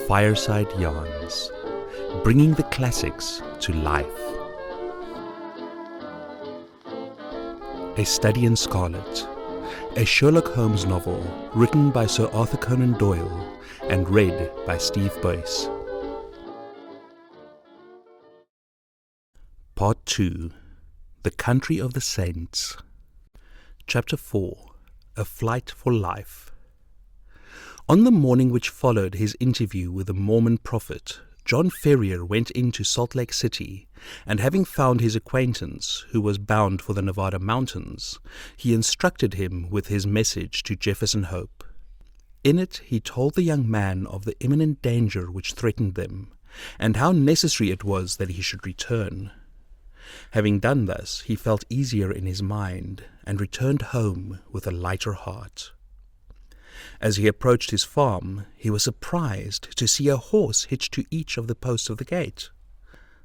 Fireside Yarns, bringing the classics to life. A Study in Scarlet, a Sherlock Holmes novel written by Sir Arthur Conan Doyle and read by Steve Boyce. Part 2, The Country of the Saints. Chapter 4, A Flight for Life. On the morning which followed his interview with the Mormon prophet, John Ferrier went into Salt Lake City, and having found his acquaintance, who was bound for the Nevada mountains, he instructed him with his message to Jefferson Hope. In it he told the young man of the imminent danger which threatened them, and how necessary it was that he should return. Having done thus, he felt easier in his mind, and returned home with a lighter heart. As he approached his farm, he was surprised to see a horse hitched to each of the posts of the gate.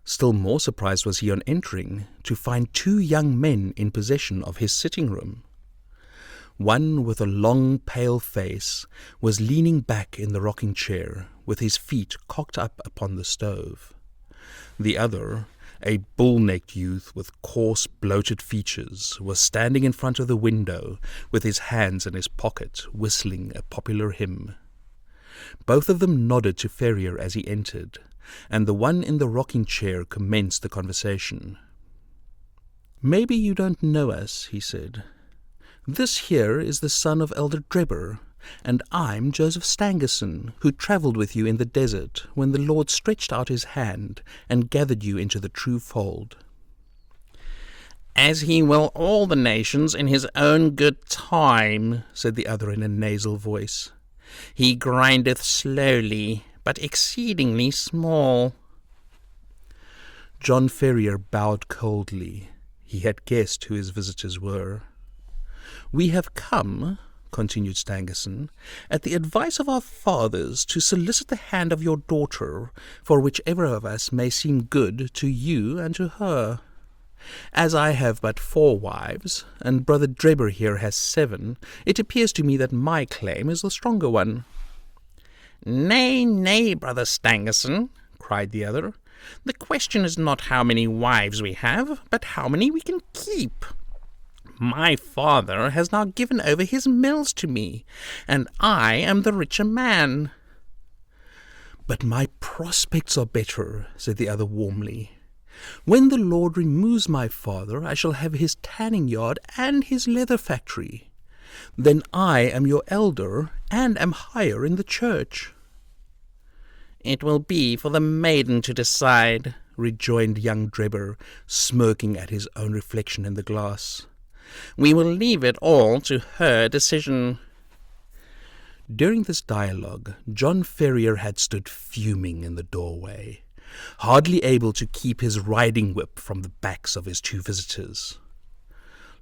Still more surprised was he on entering to find two young men in possession of his sitting room. One with a long, pale face was leaning back in the rocking chair, with his feet cocked up upon the stove. The other, a bull-necked youth with coarse, bloated features, was standing in front of the window with his hands in his pocket, whistling a popular hymn. Both of them nodded to Ferrier as he entered, and the one in the rocking chair commenced the conversation. "Maybe you don't know us," he said. "This here is the son of Elder Drebber, and I'm Joseph Stangerson, who travelled with you in the desert when the Lord stretched out his hand and gathered you into the true fold." "As he will all the nations in his own good time," said the other in a nasal voice. "He grindeth slowly, but exceedingly small." John Ferrier bowed coldly. He had guessed who his visitors were. "We have come," continued Stangerson, "at the advice of our fathers, to solicit the hand of your daughter, for whichever of us may seem good to you and to her. As I have but 4 wives, and Brother Drebber here has 7, it appears to me that my claim is the stronger one." "Nay, nay, Brother Stangerson," cried the other. "The question is not how many wives we have, but how many we can keep. My father has now given over his mills to me, and I am the richer man." "But my prospects are better," said the other warmly. "When the Lord removes my father, I shall have his tanning yard and his leather factory. Then I am your elder, and am higher in the church." "It will be for the maiden to decide," rejoined young Drebber, smirking at his own reflection in the glass. "We will leave it all to her decision." During this dialogue, John Ferrier had stood fuming in the doorway, hardly able to keep his riding whip from the backs of his 2 visitors.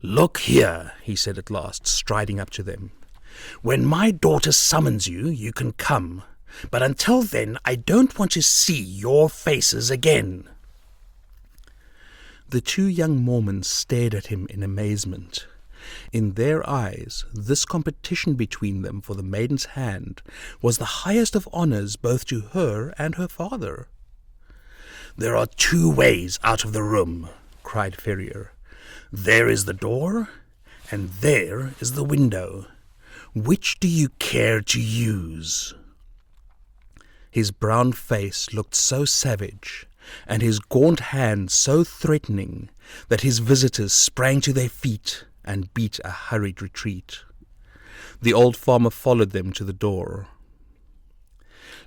"Look here," he said at last, striding up to them. "When my daughter summons you, you can come, but until then I don't want to see your faces again." The 2 young Mormons stared at him in amazement. In their eyes, this competition between them for the maiden's hand was the highest of honors both to her and her father. "There are 2 ways out of the room," cried Ferrier. "There is the door, and there is the window. Which do you care to use?" His brown face looked so savage, and his gaunt hand so threatening, that his visitors sprang to their feet and beat a hurried retreat. The old farmer followed them to the door.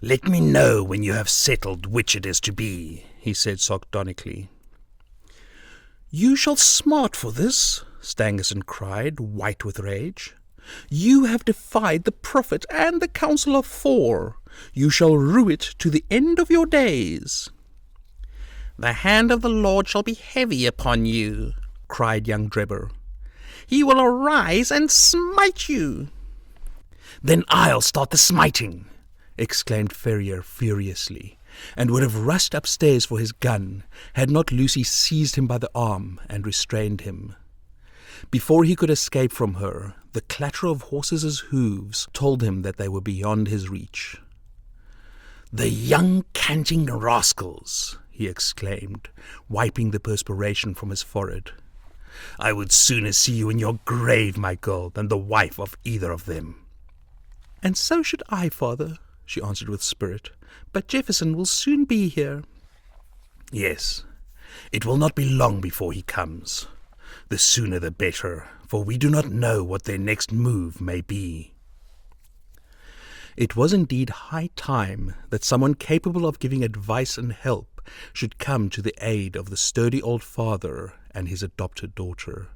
"Let me know when you have settled which it is to be," he said sardonically. "You shall smart for this," Stangerson cried, white with rage. "You have defied the prophet and the council of 4. You shall rue it to the end of your days." "The hand of the Lord shall be heavy upon you," cried young Drebber. "He will arise and smite you." "Then I'll start the smiting," exclaimed Ferrier furiously, and would have rushed upstairs for his gun, had not Lucy seized him by the arm and restrained him. Before he could escape from her, the clatter of horses' hooves told him that they were beyond his reach. "The young canting rascals!" he exclaimed, wiping the perspiration from his forehead. "I would sooner see you in your grave, my girl, than the wife of either of them." "And so should I, father," she answered with spirit. "But Jefferson will soon be here." "Yes, it will not be long before he comes. The sooner the better, for we do not know what their next move may be." It was indeed high time that someone capable of giving advice and help should come to the aid of the sturdy old father and his adopted daughter.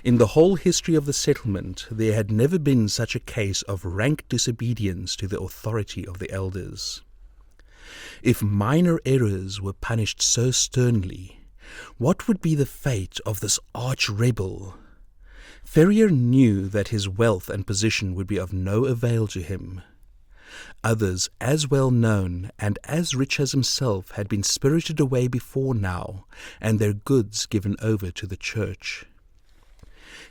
In the whole history of the settlement, there had never been such a case of rank disobedience to the authority of the elders. If minor errors were punished so sternly, what would be the fate of this arch-rebel? Ferrier knew that his wealth and position would be of no avail to him. Others as well known and as rich as himself had been spirited away before now, and their goods given over to the church.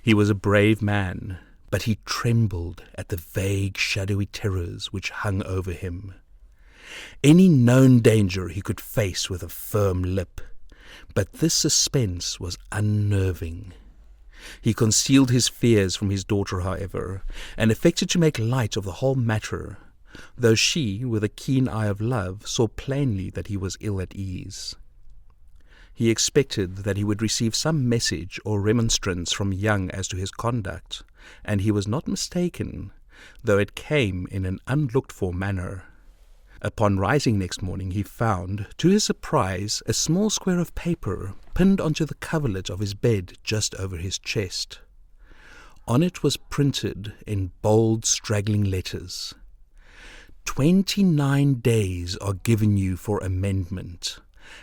He was a brave man, but he trembled at the vague, shadowy terrors which hung over him. Any known danger he could face with a firm lip, but this suspense was unnerving. He concealed his fears from his daughter, however, and affected to make light of the whole matter, though she, with a keen eye of love, saw plainly that he was ill at ease. He expected that he would receive some message or remonstrance from Young as to his conduct, and he was not mistaken, though it came in an unlooked-for manner. Upon rising next morning, he found, to his surprise, a small square of paper pinned onto the coverlet of his bed just over his chest. On it was printed in bold, straggling letters, "29 days are given you for amendment,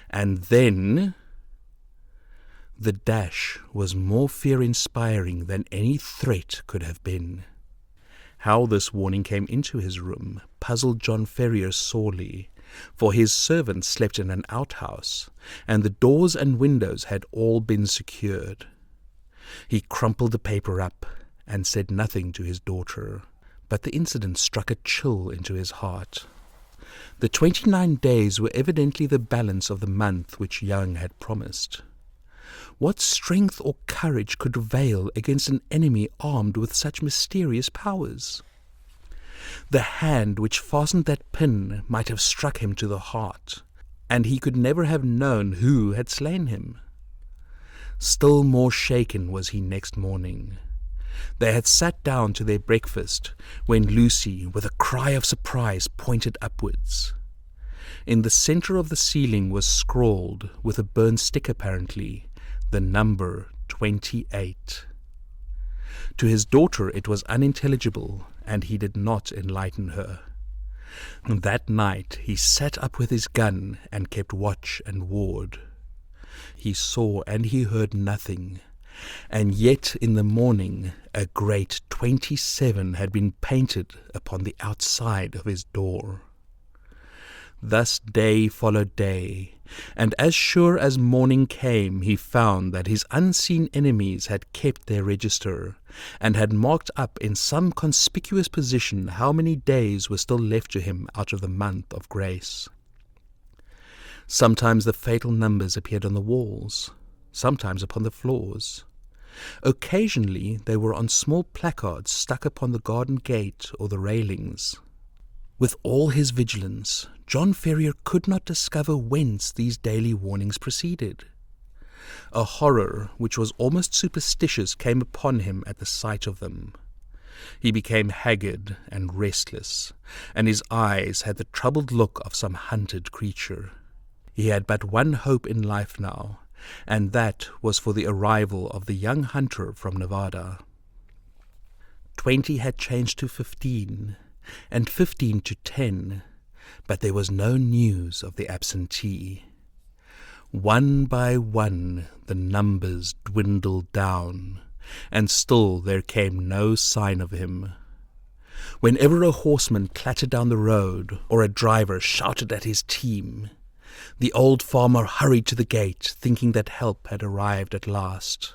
and then—" The dash was more fear-inspiring than any threat could have been. How this warning came into his room puzzled John Ferrier sorely, for his servants slept in an outhouse, and the doors and windows had all been secured. He crumpled the paper up and said nothing to his daughter, but the incident struck a chill into his heart. The 29 days were evidently the balance of the month which Young had promised. What strength or courage could avail against an enemy armed with such mysterious powers? The hand which fastened that pin might have struck him to the heart, and he could never have known who had slain him. Still more shaken was he next morning. They had sat down to their breakfast, when Lucy, with a cry of surprise, pointed upwards. In the centre of the ceiling was scrawled, with a burned stick apparently, the number 28. To his daughter it was unintelligible, and he did not enlighten her. That night he sat up with his gun and kept watch and ward. He saw and he heard nothing, and yet in the morning a great 27 had been painted upon the outside of his door. Thus day followed day, and as sure as morning came he found that his unseen enemies had kept their register, and had marked up in some conspicuous position how many days were still left to him out of the month of grace. Sometimes the fatal numbers appeared on the walls, sometimes upon the floors. Occasionally they were on small placards stuck upon the garden gate or the railings. With all his vigilance, John Ferrier could not discover whence these daily warnings proceeded. A horror which was almost superstitious came upon him at the sight of them. He became haggard and restless, and his eyes had the troubled look of some hunted creature. He had but one hope in life now, and that was for the arrival of the young hunter from Nevada. 20 had changed to 15, and 15 to 10, but there was no news of the absentee. One by one the numbers dwindled down, and still there came no sign of him. Whenever a horseman clattered down the road, or a driver shouted at his team, the old farmer hurried to the gate, thinking that help had arrived at last.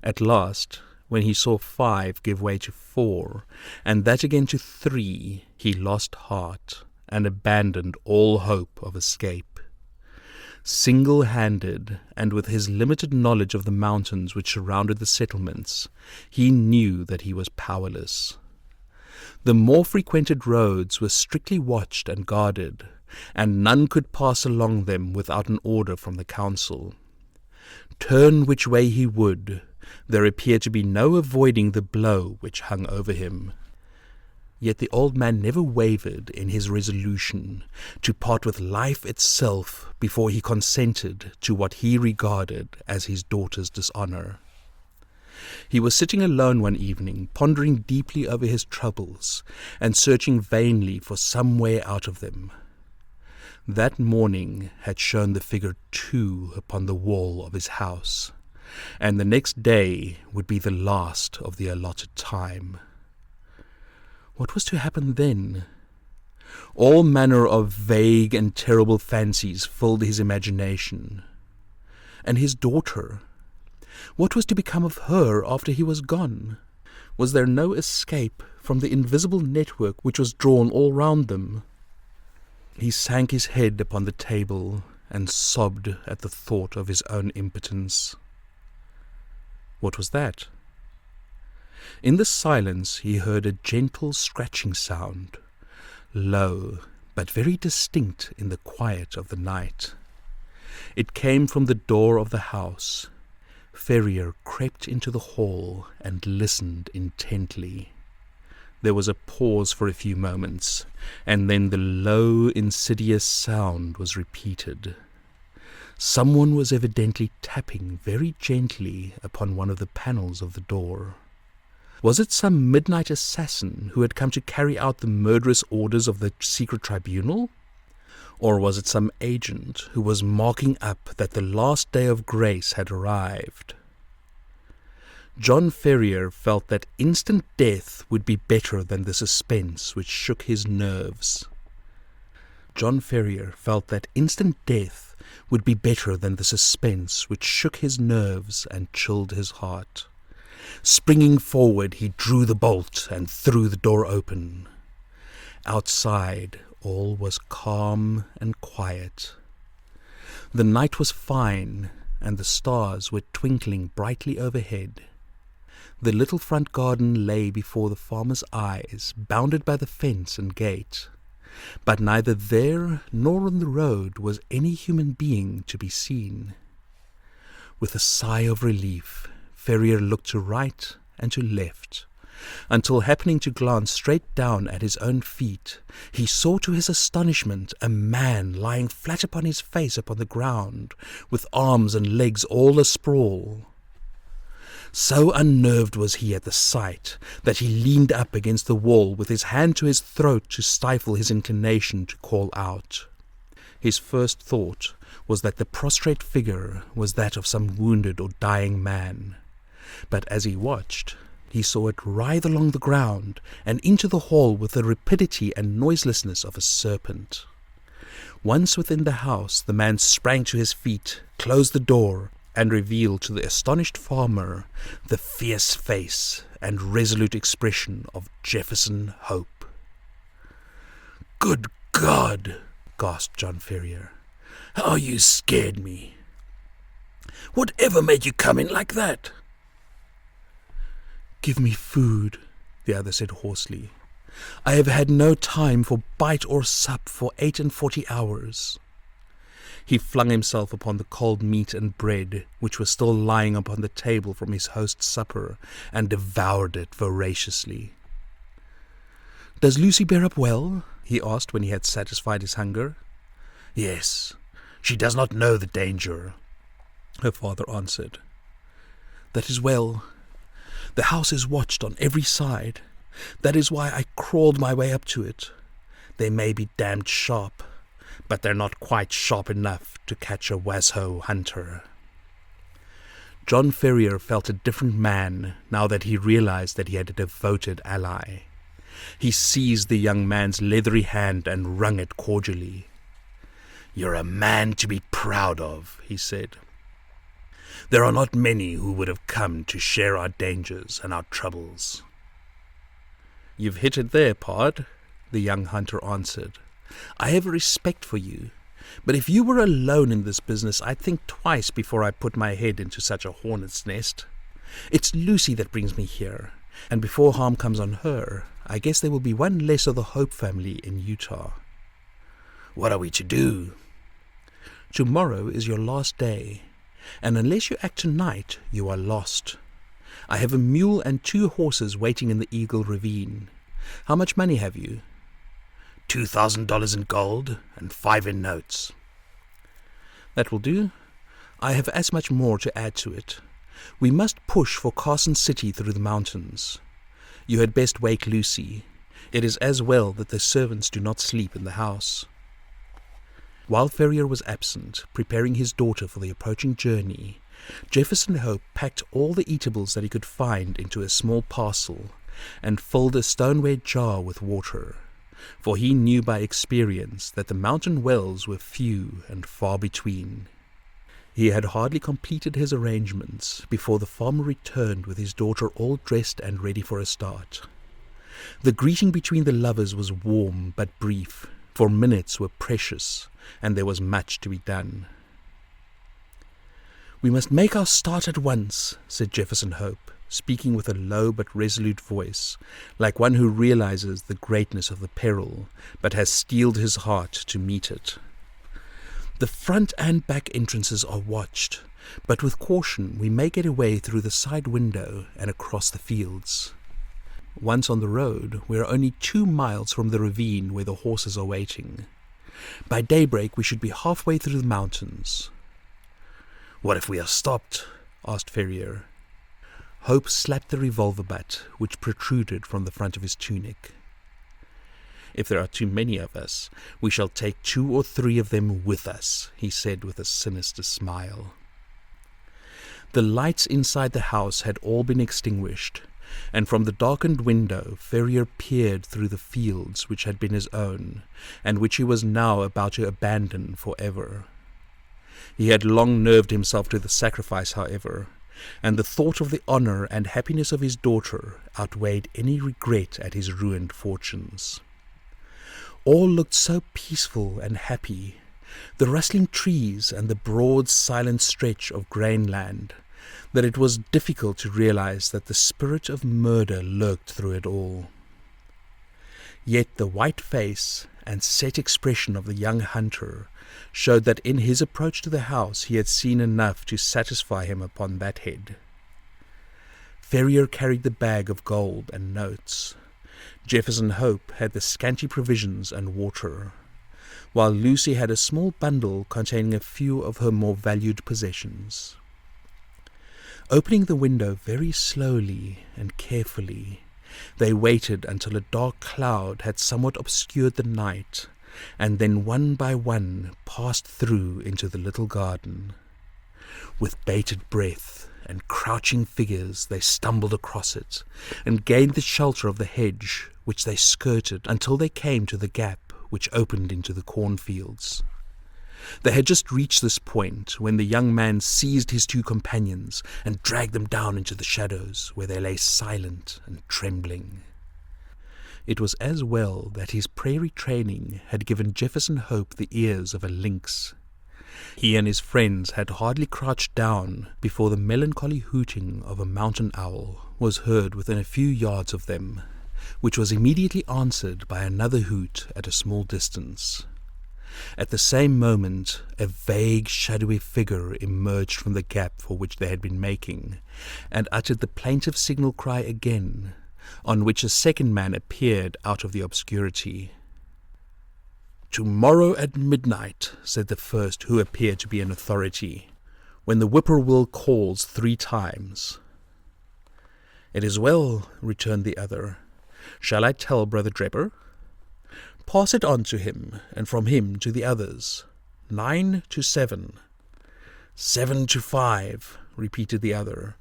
At last, when he saw 5 give way to 4, and that again to 3, he lost heart, and abandoned all hope of escape. Single-handed, and with his limited knowledge of the mountains which surrounded the settlements, he knew that he was powerless. The more frequented roads were strictly watched and guarded, and none could pass along them without an order from the council. Turn which way he would, there appeared to be no avoiding the blow which hung over him. Yet the old man never wavered in his resolution to part with life itself before he consented to what he regarded as his daughter's dishonor. He was sitting alone one evening, pondering deeply over his troubles and searching vainly for some way out of them. That morning had shown the figure 2 upon the wall of his house, and the next day would be the last of the allotted time. What was to happen then? All manner of vague and terrible fancies filled his imagination. And his daughter? What was to become of her after he was gone? Was there no escape from the invisible network which was drawn all round them? He sank his head upon the table and sobbed at the thought of his own impotence. What was that? In the silence he heard a gentle scratching sound, low but very distinct in the quiet of the night. It came from the door of the house. Ferrier crept into the hall and listened intently. There was a pause for a few moments, and then the low, insidious sound was repeated. Someone was evidently tapping very gently upon one of the panels of the door. Was it some midnight assassin who had come to carry out the murderous orders of the secret tribunal? Or was it some agent who was marking up that the last day of grace had arrived? John Ferrier felt that instant death would be better than the suspense which shook his nerves. John Ferrier felt that instant death would be better than the suspense which shook his nerves and chilled his heart. Springing forward, he drew the bolt and threw the door open. Outside, all was calm and quiet. The night was fine, and the stars were twinkling brightly overhead. The little front garden lay before the farmer's eyes, bounded by the fence and gate, but neither there nor on the road was any human being to be seen. With a sigh of relief, Ferrier looked to right and to left, until happening to glance straight down at his own feet, he saw to his astonishment a man lying flat upon his face upon the ground, with arms and legs all asprawl. So unnerved was he at the sight that he leaned up against the wall with his hand to his throat to stifle his inclination to call out. His first thought was that the prostrate figure was that of some wounded or dying man, but as he watched, he saw it writhe along the ground and into the hall with the rapidity and noiselessness of a serpent. Once within the house, the man sprang to his feet, closed the door, and revealed to the astonished farmer the fierce face and resolute expression of Jefferson Hope. "Good God!" gasped John Ferrier. "How you scared me! Whatever made you come in like that?" "Give me food," the other said hoarsely. "I have had no time for bite or sup for 48 hours. He flung himself upon the cold meat and bread, which was still lying upon the table from his host's supper, and devoured it voraciously. "Does Lucy bear up well?" he asked when he had satisfied his hunger. "Yes, she does not know the danger," her father answered. "That is well. The house is watched on every side. That is why I crawled my way up to it. They may be damned sharp, but they're not quite sharp enough to catch a Washoe hunter." John Ferrier felt a different man now that he realized that he had a devoted ally. He seized the young man's leathery hand and wrung it cordially. "You're a man to be proud of," he said. "There are not many who would have come to share our dangers and our troubles." "You've hit it there, Pod," the young hunter answered. I have respect for you, but if you were alone in this business, I'd think twice before I put my head into such a hornet's nest. It's Lucy that brings me here, and before harm comes on her, I guess there will be one less of the Hope family in Utah. What are we to do? Tomorrow is your last day, and unless you act tonight, you are lost. I have a mule and 2 horses waiting in the Eagle Ravine. How much money have you? $2,000 in gold and 5 in notes. That will do. I have as much more to add to it. We must push for Carson City through the mountains. You had best wake Lucy. It is as well that the servants do not sleep in the house. While Ferrier was absent, preparing his daughter for the approaching journey, Jefferson Hope packed all the eatables that he could find into a small parcel and filled a stoneware jar with water, for he knew by experience that the mountain wells were few and far between. He had hardly completed his arrangements before the farmer returned with his daughter all dressed and ready for a start. The greeting between the lovers was warm but brief, for minutes were precious, and there was much to be done. "We must make our start at once," said Jefferson Hope, speaking with a low but resolute voice, like one who realizes the greatness of the peril, but has steeled his heart to meet it. "The front and back entrances are watched, but with caution we may get away through the side window and across the fields. Once on the road, we are only 2 miles from the ravine where the horses are waiting. By daybreak we should be halfway through the mountains." "What if we are stopped?" asked Ferrier. Hope slapped the revolver butt, which protruded from the front of his tunic. "If there are too many of us, we shall take 2 or 3 of them with us," he said with a sinister smile. The lights inside the house had all been extinguished, and from the darkened window Ferrier peered through the fields which had been his own, and which he was now about to abandon forever. He had long nerved himself to the sacrifice, however, and the thought of the honor and happiness of his daughter outweighed any regret at his ruined fortunes. All looked so peaceful and happy, the rustling trees and the broad silent stretch of grain land, that it was difficult to realize that the spirit of murder lurked through it all. Yet the white face and set expression of the young hunter showed that in his approach to the house he had seen enough to satisfy him upon that head. Ferrier carried the bag of gold and notes. Jefferson Hope had the scanty provisions and water, while Lucy had a small bundle containing a few of her more valued possessions. Opening the window very slowly and carefully, they waited until a dark cloud had somewhat obscured the night, and then one by one passed through into the little garden. With bated breath and crouching figures they stumbled across it, and gained the shelter of the hedge, which they skirted until they came to the gap which opened into the cornfields. They had just reached this point when the young man seized his 2 companions and dragged them down into the shadows, where they lay silent and trembling. It was as well that his prairie training had given Jefferson Hope the ears of a lynx. He and his friends had hardly crouched down before the melancholy hooting of a mountain owl was heard within a few yards of them, which was immediately answered by another hoot at a small distance. At the same moment, a vague, shadowy figure emerged from the gap for which they had been making, and uttered the plaintive signal cry again, on which a second man appeared out of the obscurity. "Tomorrow at midnight," said the first, who appeared to be an authority, "when the whippoorwill calls 3 times. "It is well," returned the other. "Shall I tell Brother Draper?" "Pass it on to him, and from him to the others. 9 to 7. 7 to 5, repeated the other,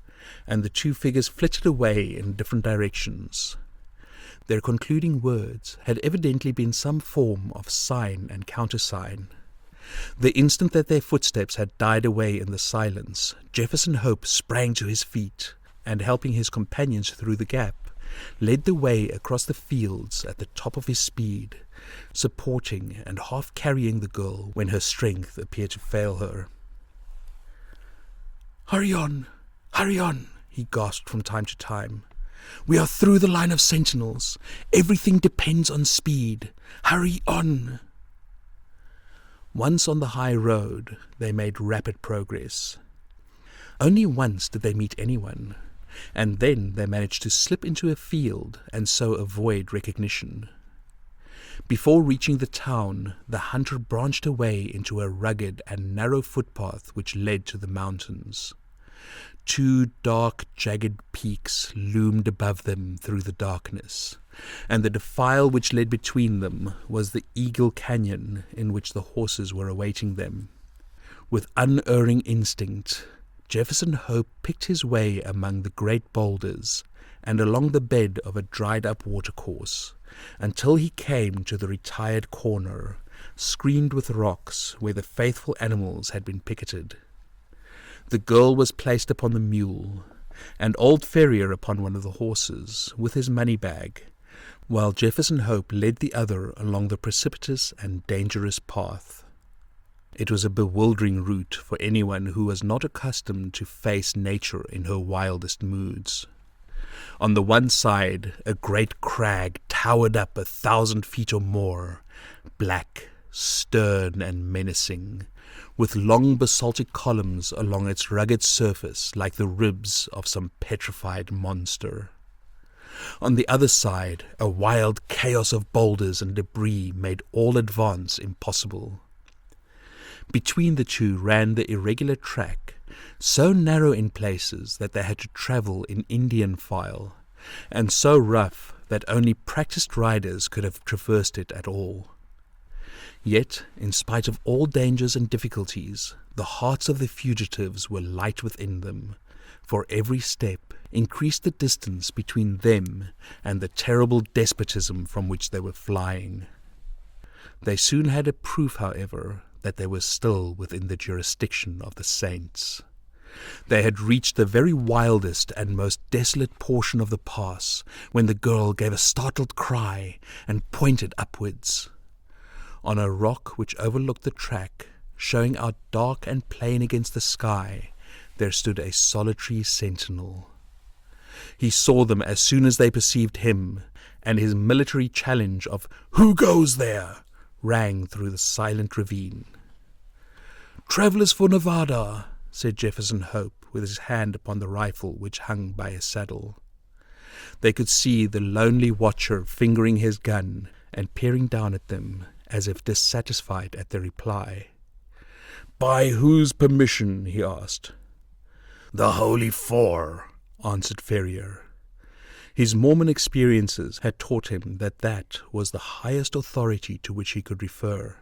and the 2 figures flitted away in different directions. Their concluding words had evidently been some form of sign and countersign. The instant that their footsteps had died away in the silence, Jefferson Hope sprang to his feet, and helping his companions through the gap, led the way across the fields at the top of his speed, supporting and half carrying the girl when her strength appeared to fail her. "Hurry on, he gasped from time to time. "We are through the line of sentinels. Everything depends on speed. Hurry on." Once on the high road, they made rapid progress. Only once did they meet anyone, and then they managed to slip into a field and so avoid recognition. Before reaching the town, the hunter branched away into a rugged and narrow footpath which led to the mountains. 2 dark, jagged peaks loomed above them through the darkness, and the defile which led between them was the Eagle Canyon in which the horses were awaiting them. With unerring instinct, Jefferson Hope picked his way among the great boulders and along the bed of a dried-up watercourse until he came to the retired corner, screened with rocks, where the faithful animals had been picketed. The girl was placed upon the mule, and old Ferrier upon one of the horses, with his money bag, while Jefferson Hope led the other along the precipitous and dangerous path. It was a bewildering route for anyone who was not accustomed to face nature in her wildest moods. On the one side, a great crag towered up 1,000 feet or more, black, stern, and menacing, with long basaltic columns along its rugged surface like the ribs of some petrified monster. On the other side, a wild chaos of boulders and debris made all advance impossible. Between the two ran the irregular track, so narrow in places that they had to travel in Indian file, and so rough that only practiced riders could have traversed it at all. Yet, in spite of all dangers and difficulties, the hearts of the fugitives were light within them, for every step increased the distance between them and the terrible despotism from which they were flying. They soon had a proof, however, that they were still within the jurisdiction of the saints. They had reached the very wildest and most desolate portion of the pass when the girl gave a startled cry and pointed upwards. On a rock which overlooked the track, showing out dark and plain against the sky, there stood a solitary sentinel. He saw them as soon as they perceived him, and his military challenge of "Who goes there?" rang through the silent ravine. "Travellers for Nevada," said Jefferson Hope, with his hand upon the rifle which hung by his saddle. They could see the lonely watcher fingering his gun and peering down at them, as if dissatisfied at their reply. "By whose permission?" he asked. "The Holy Four," answered Ferrier. His Mormon experiences had taught him that that was the highest authority to which he could refer.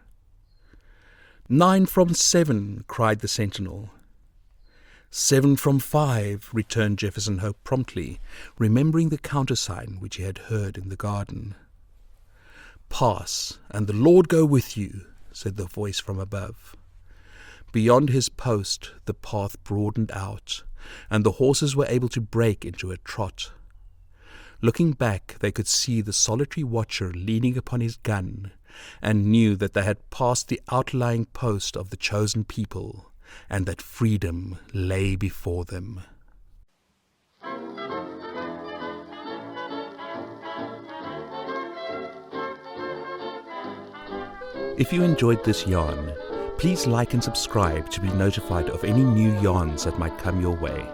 "9 from 7, cried the sentinel. 7 from 5, returned Jefferson Hope promptly, remembering the countersign which he had heard in the garden. "Pass, and the Lord go with you," said the voice from above. Beyond his post the path broadened out, and the horses were able to break into a trot. Looking back, they could see the solitary watcher leaning upon his gun, and knew that they had passed the outlying post of the chosen people, and that freedom lay before them. If you enjoyed this yarn, please like and subscribe to be notified of any new yarns that might come your way.